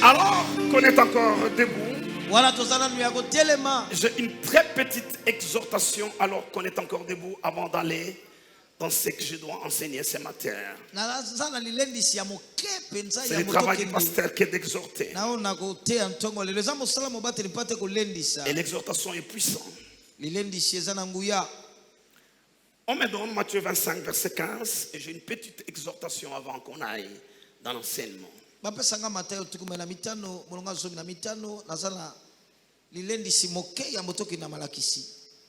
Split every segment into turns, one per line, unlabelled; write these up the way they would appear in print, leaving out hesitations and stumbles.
Alors qu'on est encore debout, j'ai une très petite exhortation alors qu'on est encore debout avant d'aller dans ce que je dois enseigner ce matin. C'est le travail du pasteur qui est d'exhorter. Et l'exhortation est puissante. On me donne Matthieu 25, verset 15, et j'ai une petite exhortation avant qu'on aille dans l'enseignement.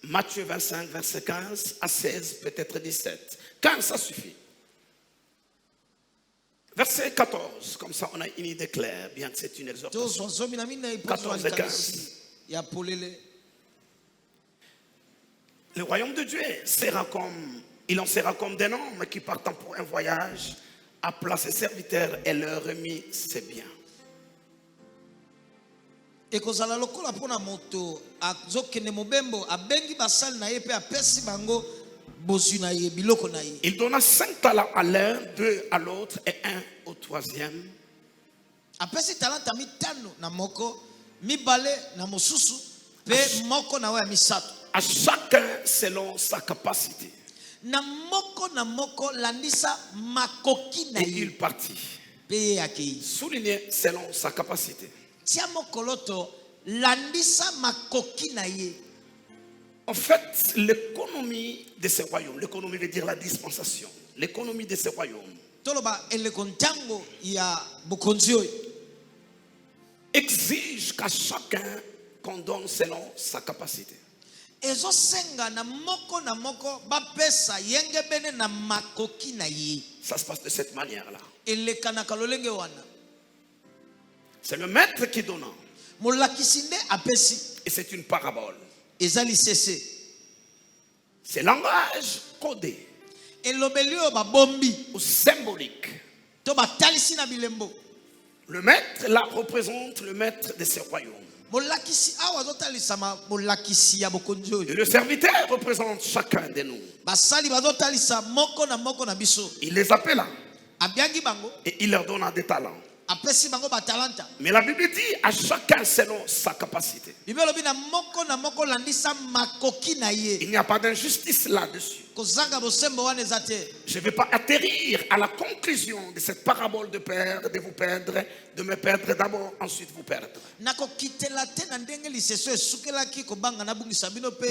Matthieu 25, verset 15 à 16, peut-être 17. 15, ça suffit. Verset 14, comme ça on a une idée claire, bien que c'est une exhortation. 14 et 15. Le royaume de Dieu il en sera comme d'un homme qui partant pour un voyage a placé ses serviteurs et leur remis ses biens. Il donna 5 talents à l'un, 2 à l'autre et 1 au troisième. À chacun selon sa capacité. Et il partit. Souligné selon sa capacité. En fait, l'économie de ce royaume, l'économie veut dire la dispensation, l'économie de ce royaume exige qu'à chacun qu'on donne selon sa capacité. Ça se passe de cette manière-là. C'est le maître qui donne. Et c'est une parabole. C'est langage codé ou symbolique. Le maître là représente le maître de ce royaume. Et le serviteur représente chacun de nous. Il les appela et il leur donna des talents. Mais la Bible dit à chacun selon sa capacité. Il n'y a pas d'injustice là-dessus. Je ne vais pas atterrir à la conclusion de cette parabole de perdre, de vous perdre, de me perdre d'abord, ensuite vous perdre. Mais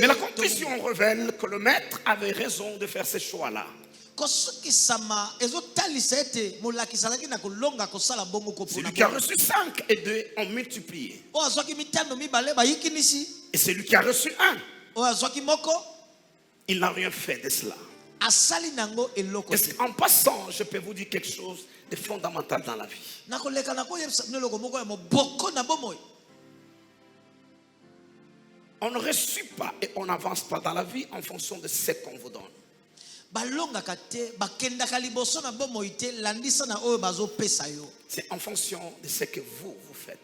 la conclusion révèle que le maître avait raison de faire ce choix-là. Celui qui a reçu 5 et 2 ont multiplié. Et celui qui a reçu 1, il n'a rien fait de cela. En passant, je peux vous dire quelque chose de fondamental dans la vie. On ne reçoit pas et on n'avance pas dans la vie en fonction de ce qu'on vous donne. C'est en fonction de ce que vous faites.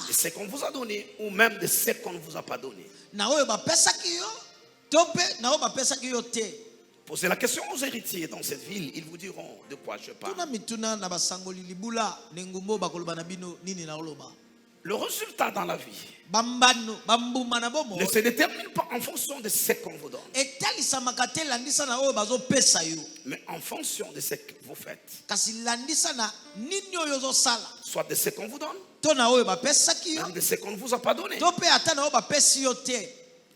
De ce qu'on vous a donné ou même de ce qu'on ne vous a pas donné. Posez la question aux héritiers dans cette ville, ils vous diront de quoi je parle. Le résultat dans la vie ne se détermine pas en fonction de ce qu'on vous donne, mais en fonction de ce que vous faites. Soit de ce qu'on vous donne, même de ce qu'on ne vous a pas donné.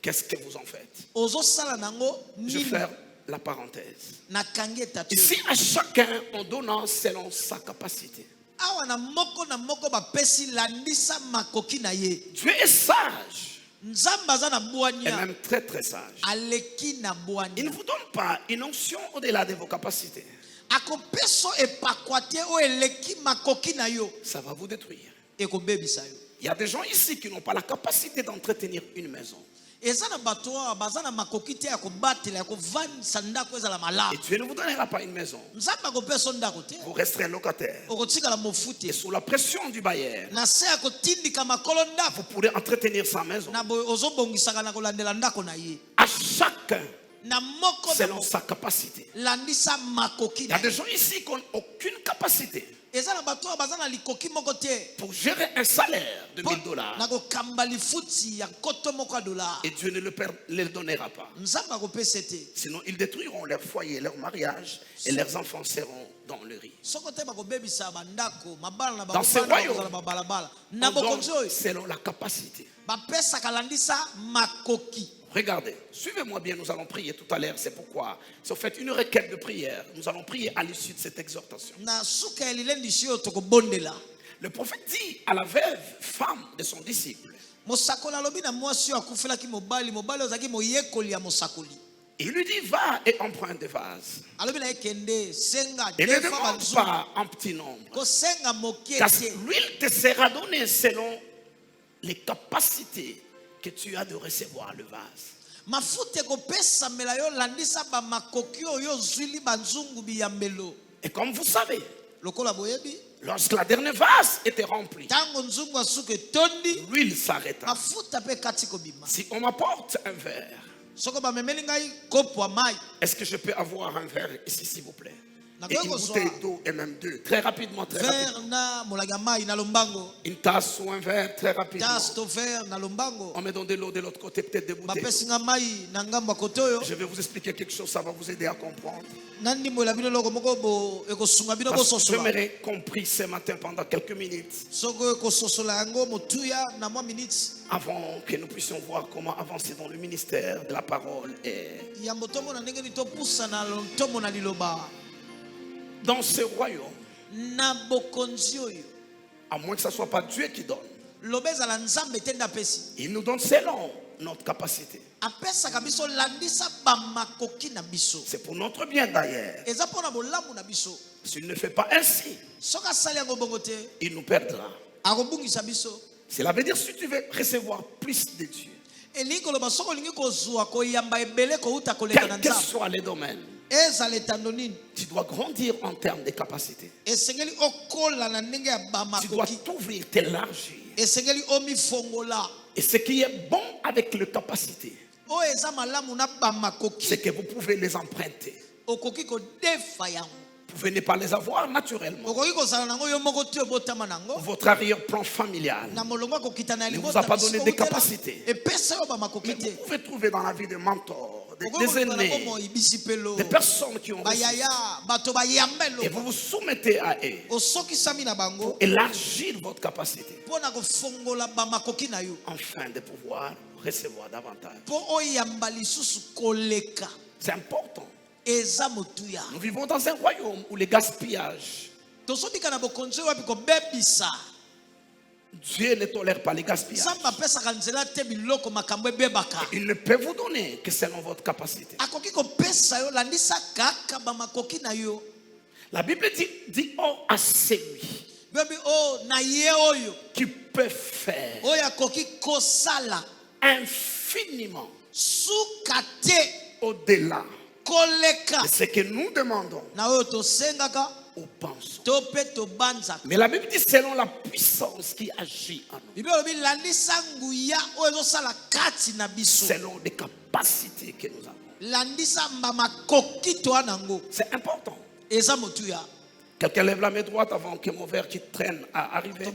Qu'est-ce que vous en faites? Je vais faire la parenthèse. Ici, à chacun, on donne selon sa capacité. Dieu est sage et même très très sage. Il ne vous donne pas une onction au-delà de vos capacités. Ça va vous détruire. Il y a des gens ici qui n'ont pas la capacité d'entretenir une maison. Et Dieu ne vous donnera pas une maison. Vous resterez locataire. Et sous la pression du bailleur, vous pourrez entretenir sa maison. À chacun selon sa capacité. Il y a des gens ici qui n'ont aucune capacité. pour gérer un salaire de $1000. Et Dieu ne le donnera pas. Sinon, ils détruiront leur foyer, leur mariage, et leurs enfants seront dans le riz. Dans ce royaume, on donne selon la capacité. Regardez, suivez-moi bien, nous allons prier tout à l'heure. C'est pourquoi, si vous faites une requête de prière, nous allons prier à l'issue de cette exhortation. Le prophète dit à la veuve femme de son disciple, il lui dit, va et emprunte des vases. Et ne demande pas en petit nombre, car l'huile te sera donnée selon les capacités que tu as de recevoir le vase. Et comme vous savez, lorsque la dernière vase était remplie, l'huile s'arrêta. Si on m'apporte un verre, est-ce que je peux avoir un verre ici, s'il vous plaît? Et une bouteille d'eau et même deux. Très rapidement, très rapidement. Une tasse ou un verre, très rapidement. On me donne de l'eau de l'autre côté, peut-être des bouteilles. Je vais vous expliquer quelque chose, ça va vous aider à comprendre. Parce que j'aimerais compris ce matin pendant quelques minutes, avant que nous puissions voir comment avancer dans le ministère de la parole. Et dans ce royaume, à moins que ce ne soit pas Dieu qui donne, il nous donne selon notre capacité. C'est pour notre bien d'ailleurs. S'il ne fait pas ainsi, il nous perdra. Cela veut dire, si tu veux recevoir plus de Dieu, quels que soient les domaines, tu dois grandir en termes de capacité. Tu dois t'ouvrir, t'élargir. Et ce qui est bon avec les capacités, c'est que vous pouvez les emprunter. Vous pouvez ne pas les avoir naturellement. Votre arrière-plan familial ne vous a pas donné des capacités. Mais vous pouvez trouver dans la vie des mentors, des aînés, des personnes qui ont reçu. Et vous vous soumettez à eux pour élargir votre capacité, afin de pouvoir recevoir davantage. C'est important. Nous vivons dans un royaume où le gaspillage, Dieu ne tolère pas les gaspillages. Il ne peut vous donner que selon votre capacité. La Bible dit oh à celui qui peut faire infiniment au-delà de ce que nous demandons ou pensons. Mais la Bible dit selon la puissance qui agit en nous, selon les capacités que nous avons. C'est important. Quelqu'un lève la main droite avant que mon verre qui traîne à arriver.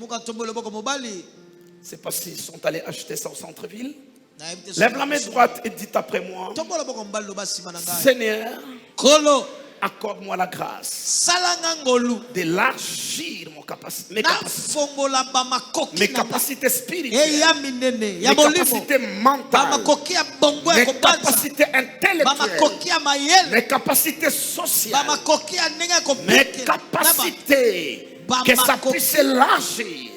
C'est parce qu'ils sont allés acheter ça au centre-ville. Lève la main droite et dites après moi, Seigneur, accorde-moi la grâce d'élargir mes capacités spirituelles, mes capacités mentales, mes capacités intellectuelles, mes capacités sociales, mes capacités, que ça puisse élargir.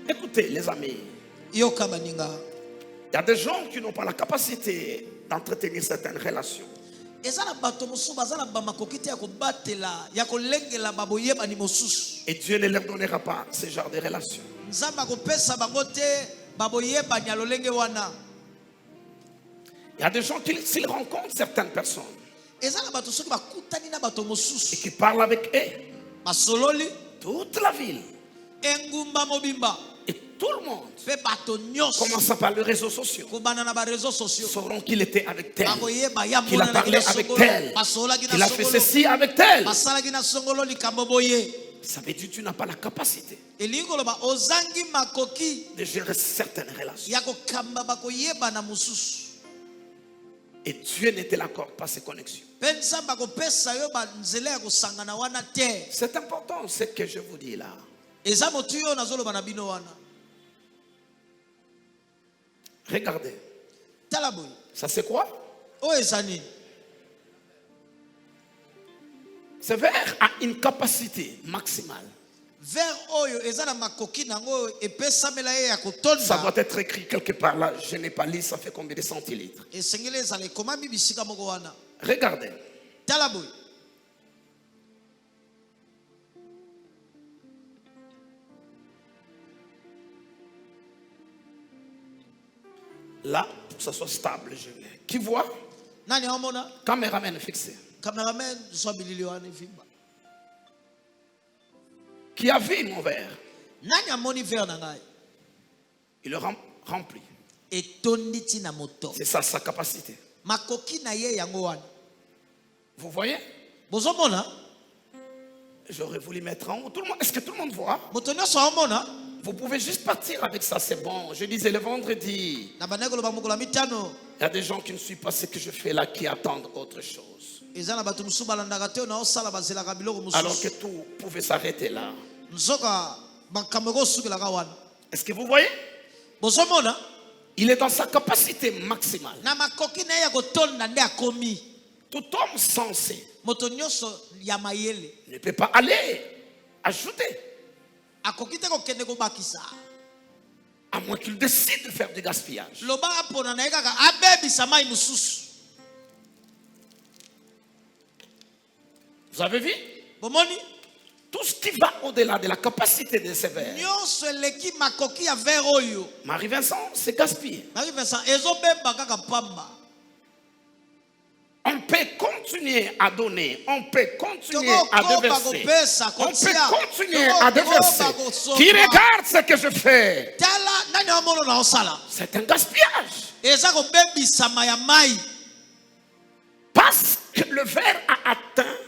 Écoutez les amis, il y a des gens qui n'ont pas la capacité d'entretenir certaines relations. Et Dieu ne leur donnera pas ce genre de relations. Il y a des gens qui, s'ils rencontrent certaines personnes et qui parlent avec eux, toute la ville et tout le monde, commençant par les réseaux sociaux, sauront qu'il était avec tel, qu'il a parlé avec tel, qu'il a fait ceci avec tel. Ça veut dire que tu n'as pas la capacité de gérer certaines relations. Et Dieu ne te l'accorde pas ces connexions. C'est important ce que je vous dis là. Regardez. Ça c'est quoi? Ce verre a une capacité maximale. Ça doit être écrit quelque part là. Je n'ai pas lu, ça fait combien de centilitres? Regardez. Là, pour que ça soit stable, je viens. Qui voit? Caméraman fixé. Qui a vu mon verre? Il le remplit. C'est ça sa capacité. Vous voyez? J'aurais voulu mettre en haut. Est-ce que tout le monde voit? Vous pouvez juste partir avec ça, c'est bon. Je disais le vendredi, il y a des gens qui ne suivent pas ce que je fais là, qui attendent autre chose. Alors que tout pouvait s'arrêter là. Est-ce que vous voyez? Il est dans sa capacité maximale. Tout homme sensé ne peut pas aller ajouter. À moins qu'il décide de faire du gaspillage. Vous avez vu? Tout ce qui va au-delà de la capacité de ces verres. Marie-Vincent, c'est gaspillé. On peut continuer à donner, on peut continuer à déverser, on peut continuer à déverser. Qui regarde ce que je fais? C'est un gaspillage. Parce que le verre a atteint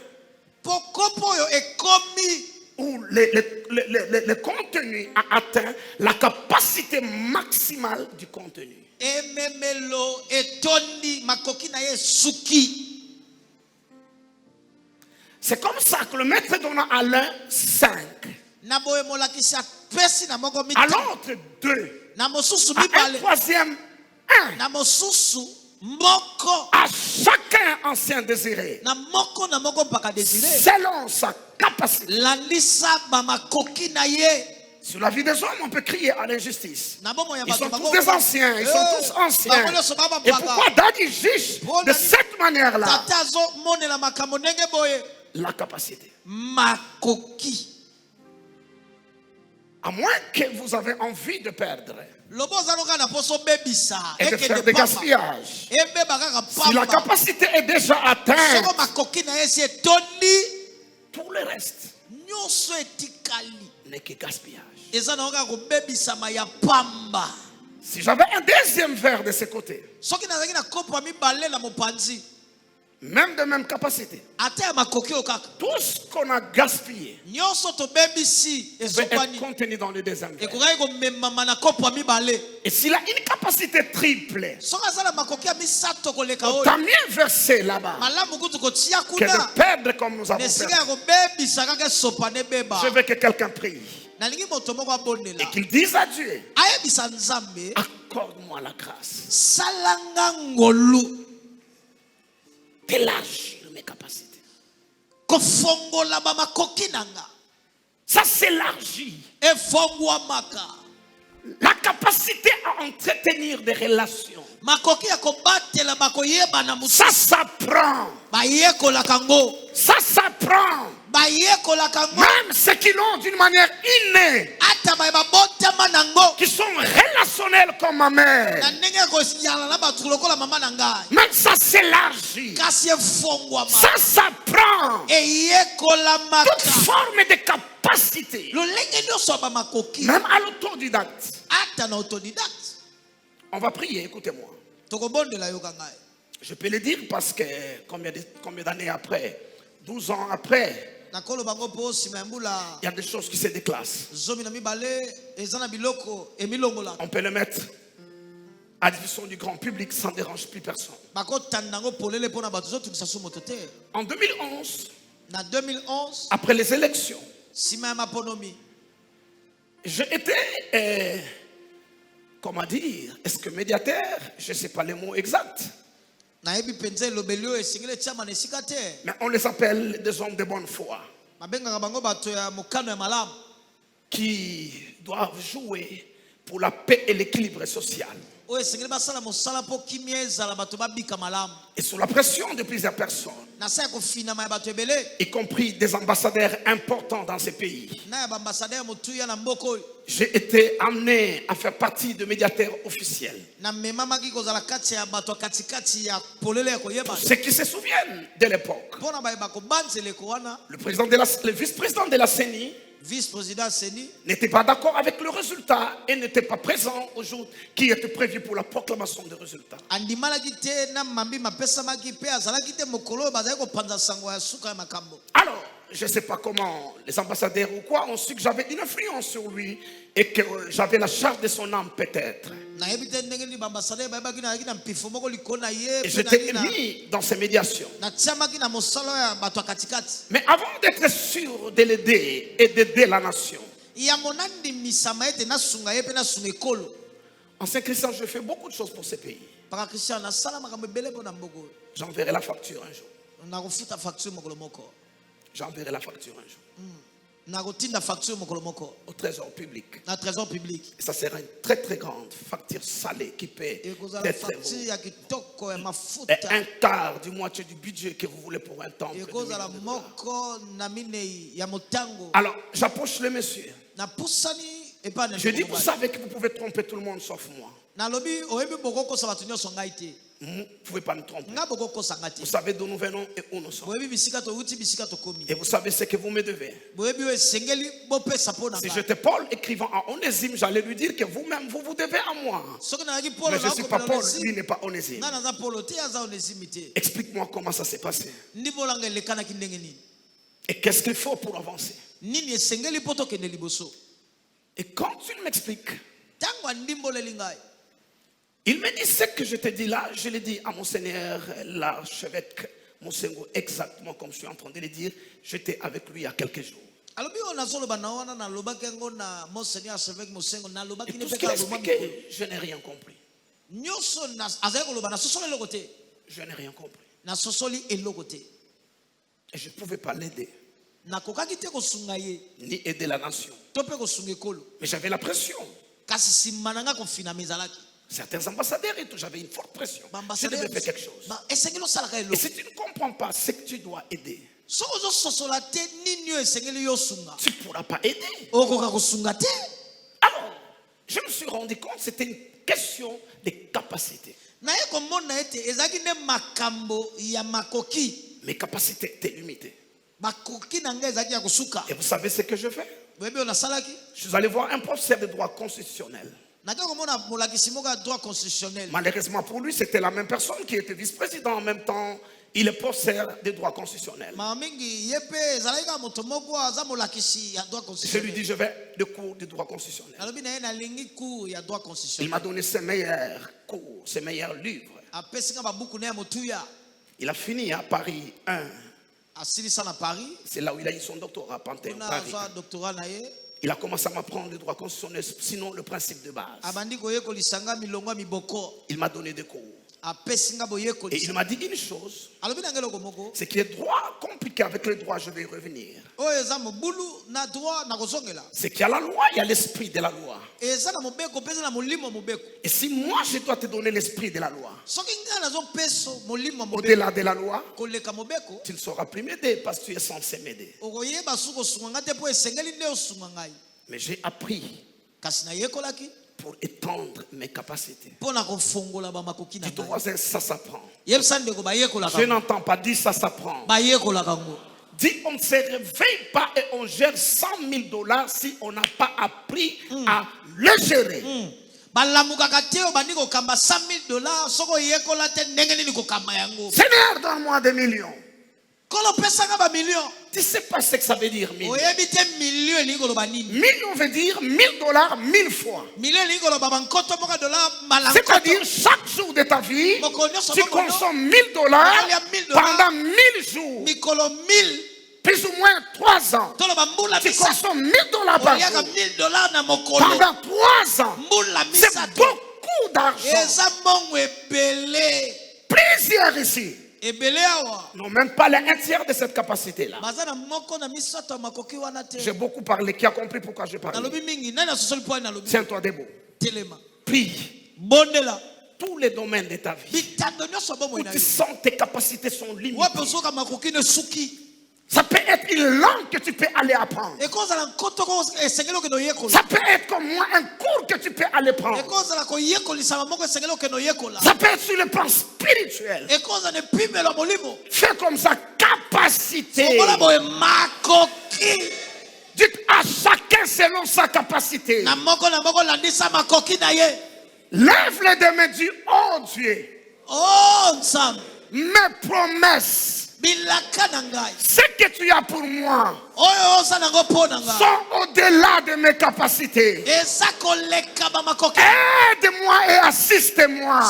ou le contenu a atteint la capacité maximale du contenu. C'est comme ça que le maître donna à l'un 5, à l'autre 2, à un troisième 1, à chacun ancien désiré, selon sa capacité. Sur la vie des hommes, on peut crier à l'injustice. Ils sont tous des anciens, ils sont tous anciens. Et pourquoi Daddy juge de cette manière-là? La capacité. À moins que vous avez envie de perdre et de faire des gaspillages. Si la capacité est déjà atteinte, tout le reste n'est que gaspillage. Si j'avais un deuxième verre de ce côté, même de même capacité, tout ce qu'on a gaspillé peut être contenu dans le deuxième verre. Et s'il a une capacité triple, t'as mieux versé là-bas que de perdre comme nous avons perdu. Je veux que quelqu'un prie et qu'il dise à Dieu, accorde-moi la grâce d'élargir mes capacités. Ça s'élargit. La capacité à entretenir des relations, ça s'apprend. Ça s'apprend. Même ceux qui l'ont d'une manière innée, qui sont relationnels comme ma mère, même ça s'élargit. Ça s'apprend. Toute forme de capacité, même à l'autodidacte, On va prier, écoutez-moi. Je peux le dire parce que combien d'années après, 12 ans après, il y a des choses qui se déclassent. On peut le mettre à disposition du grand public, ça ne dérange plus personne. En 2011, après les élections, j'étais, comment dire, est-ce que médiateur, je ne sais pas les mots exacts. Mais on les appelle des hommes de bonne foi qui doivent jouer pour la paix et l'équilibre social. Et sous la pression de plusieurs personnes, y compris des ambassadeurs importants dans ces pays, j'ai été amené à faire partie de médiateurs officiels. Pour ceux qui se souviennent de l'époque, le vice-président de la CENI n'était pas d'accord avec le résultat et n'était pas présent au jour qui était prévu pour la proclamation des résultats. Alors, je ne sais pas comment les ambassadeurs ou quoi ont su que j'avais une influence sur lui et que j'avais la charge de son âme peut-être. Et j'étais mis dans ces médiations. Mais avant d'être sûr de l'aider et d'aider la nation, en Saint-Christian, je fais beaucoup de choses pour ces pays. J'enverrai la facture un jour. J'enverrai la facture un jour. Au trésor public. Et ça sera une très très grande facture salée qui peut être un quart du moitié du budget que vous voulez pour un temps. Alors j'approche le monsieur. Je dis, vous savez que vous pouvez tromper tout le monde sauf moi. Vous ne pouvez pas nous tromper. Vous savez d'où nous venons et où nous sommes. Et vous savez ce que vous me devez. Si j'étais Paul écrivant à Onésime, j'allais lui dire que vous-même, vous vous devez à moi. Mais je ne suis pas Paul, lui n'est pas Onésime. Explique-moi comment ça s'est passé. Et qu'est-ce qu'il faut pour avancer. Et quand tu m'expliques, il me dit ce que je te dis là, je l'ai dit à Monseigneur l'archevêque Monsengo exactement comme je suis en train de le dire. J'étais avec lui il y a quelques jours. Et tout ce qu'il a expliqué, je n'ai rien compris. Je n'ai rien compris. Et je ne pouvais pas l'aider. Ni aider la nation. Mais j'avais la pression. Certains ambassadeurs et tout, j'avais une forte pression. Je devais faire quelque chose. Et si tu ne comprends pas ce que tu dois aider, tu ne pourras pas aider. Alors, je me suis rendu compte que c'était une question de capacité. Mes capacités étaient limitées. Et vous savez ce que je fais? Je suis allé voir un professeur de droit constitutionnel. Malheureusement pour lui, c'était la même personne qui était vice-président en même temps. Il est professeur de droit constitutionnel. Je lui dis, je vais de cours de droit constitutionnel. Il m'a donné ses meilleurs cours, ses meilleurs livres. Il a fini à Paris 1. C'est là où il a eu son doctorat, Panthéon, Paris. Il a commencé à m'apprendre le droit constitutionnel, sinon le principe de base. Il m'a donné des cours. Et il m'a dit une chose, c'est qu'il y a des droits compliqués avec le droit, je vais y revenir. C'est qu'il y a la loi, il y a l'esprit de la loi. Et si moi je dois te donner l'esprit de la loi, au-delà de la loi, tu ne sauras plus m'aider parce que tu es censé m'aider. Mais j'ai appris pour étendre mes capacités. Dis ton voisin, ça s'apprend. Je n'entends pas dire ça s'apprend. dit on ne se réveille pas et on gère $100,000 si on n'a pas appris à le gérer. Seigneur, donne-moi des millions. Tu sais pas ce que ça veut dire, million. Million veut dire $1,000 1000 fois. C'est-à-dire chaque jour de ta vie, tu consommes $1,000 pendant 1000 jours. Plus ou moins 3 ans. Tu consommes $1,000 par jour. Pendant 3 ans. C'est beaucoup d'argent. Plusieurs ici n'ont même pas un tiers de cette capacité-là. J'ai beaucoup parlé. Qui a compris pourquoi je parle? Tiens-toi debout. Prie. Tous les domaines de ta vie où tu sens tes capacités sont limitées. Ça peut être une langue que tu peux aller apprendre. Ça peut être comme moi un cours que tu peux aller prendre. Ça peut être sur le plan spirituel. Fais comme ça, capacité. Dites à chacun selon sa capacité. Lève les deux mains, dis, oh Dieu, mes promesses, ce que tu as pour moi sont au-delà de mes capacités. Aide-moi et assiste-moi à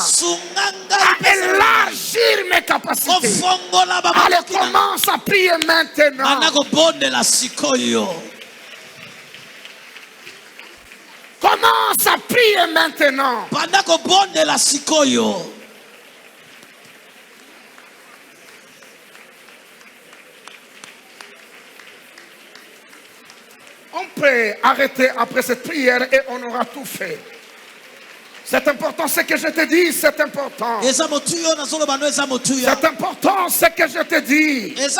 élargir mes capacités. Allez, commence à prier maintenant. Commence à prier maintenant. On peut arrêter après cette prière et on aura tout fait. C'est important ce que je te dis, c'est important. C'est important ce que je te dis. C'est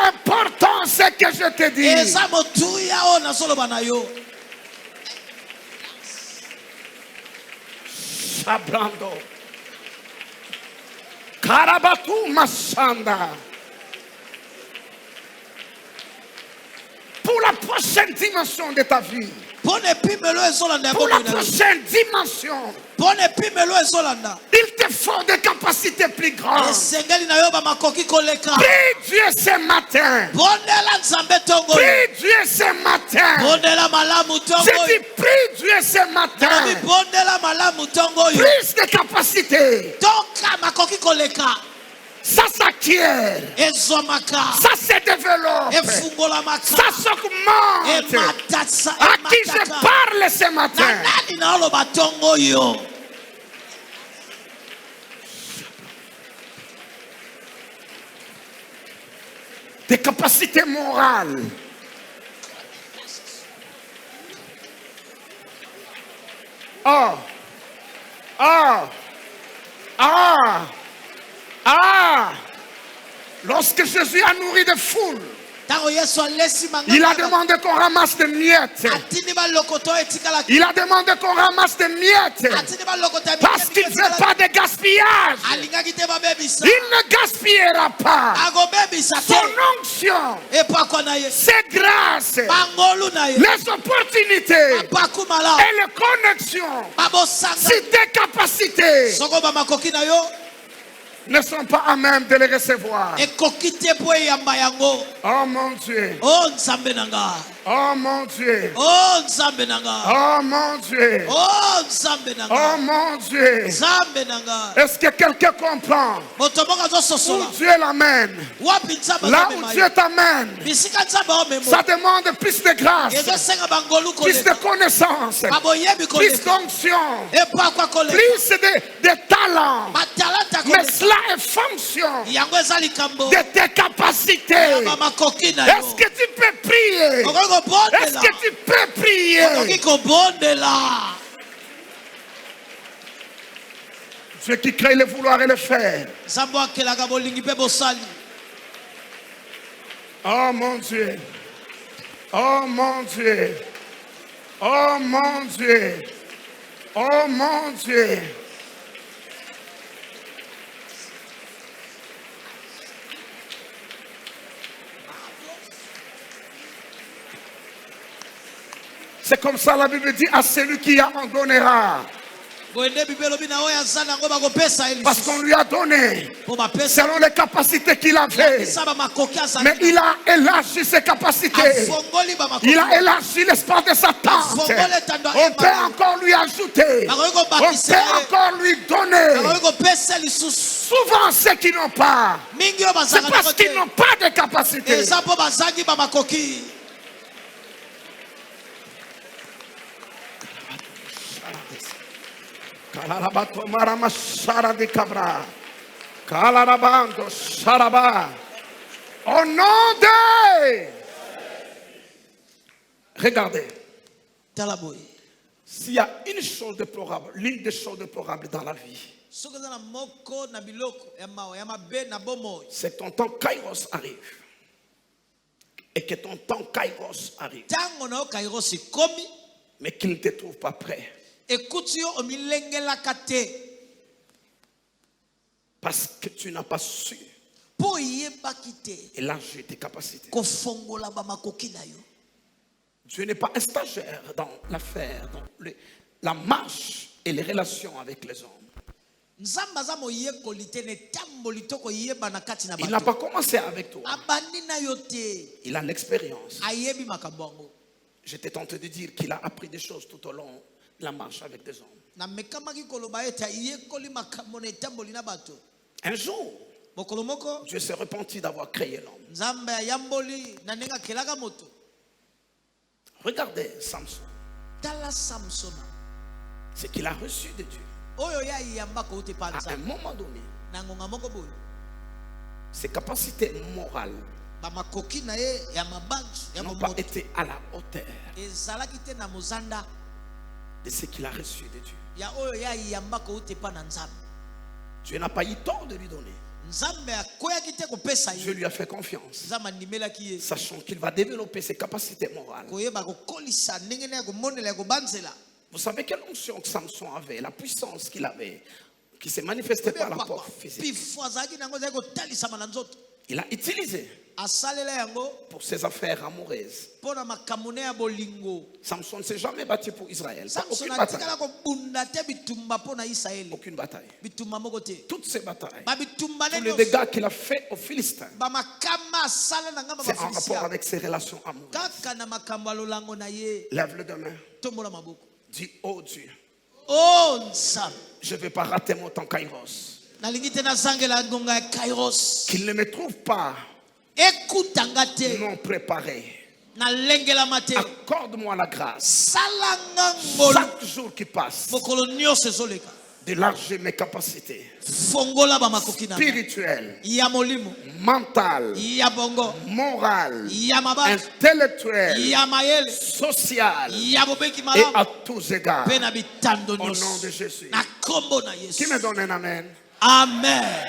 important ce que je te dis. Shabrando. Karabatu Mashanda. Pour la prochaine dimension de ta vie. Pour la prochaine dimension. Il te faut des capacités plus grandes. Prie Dieu ce matin. Prie Dieu ce matin. Je dis prie Dieu ce matin. Plus de capacités. Ça s'acquiert. Ça se développe. Ça s'augmente. À qui je parle ce matin? Des capacités morales. Lorsque Jésus a nourri des foules, il a demandé qu'on ramasse des miettes. Il a demandé qu'on ramasse des miettes. Parce qu'il ne veut pas de gaspillage. Il ne gaspillera pas. Son onction, ses grâces, les opportunités et les connexions, si tes capacités ne sont pas à même de les recevoir. Oh mon Dieu. Oh mon Dieu. Oh mon Dieu. Oh mon Dieu. Est-ce que quelqu'un comprend où Dieu l'amène? Là où Dieu t'amène, ça demande plus de grâce, plus de connaissances, plus d'onction, plus de talent. Mais cela est fonction de tes capacités. Est-ce que tu peux prier? Est-ce que tu peux prier? Dieu qui crée le vouloir et le faire. Oh mon Dieu. Oh mon Dieu. Oh mon Dieu. Oh mon Dieu. C'est comme ça la Bible dit, à celui qui a en donnera. Parce qu'on lui a donné selon les capacités qu'il avait. Mais il a élargi ses capacités. Il a élargi l'espace de sa tente. On peut encore lui ajouter. On peut encore lui donner. Souvent ceux qui n'ont pas, c'est parce qu'ils n'ont pas de capacité. Au nom de... Regardez. S'il y a une chose déplorable, l'une des choses déplorables dans la vie, c'est que ton temps Kairos arrive. Et que ton temps Kairos arrive. Mais qu'il ne te trouve pas prêt. Parce que tu n'as pas su élargir tes capacités. Dieu n'est pas un stagiaire dans l'affaire, dans la marche et les relations avec les hommes. Il n'a pas commencé avec toi. Il a l'expérience. J'étais tenté de dire qu'il a appris des choses tout au long de la marche avec des hommes. Un jour, Dieu s'est repenti d'avoir créé l'homme. Regardez Samson. C'est qu'il a reçu de Dieu. À un moment donné, ses capacités morales n'ont pas été à la hauteur de ce qu'il a reçu de Dieu. Dieu n'a pas eu tort de lui donner. Je lui ai fait confiance, sachant qu'il va développer ses capacités morales. Vous savez quelle onction que Samson avait, la puissance qu'il avait, qui s'est manifestée par la force physique. Il a utilisé pour ses affaires amoureuses. Samson ne s'est jamais battu pour Israël. Pas aucune bataille. Aucune bataille. Toutes ces batailles, tous les dégâts qu'il a fait aux Philistins, c'est en rapport avec ses relations amoureuses. Lève le deux mains. Dis, oh Dieu, je ne vais pas rater mon temps Kairos. Qu'il ne me trouve pas non préparé. Accorde-moi la grâce chaque jour qui passe d'élargir mes capacités spirituelles, mentales, morales, intellectuelles, sociales et à tous égards. Au nom de Jésus. Qui me donne un amen?
Amen.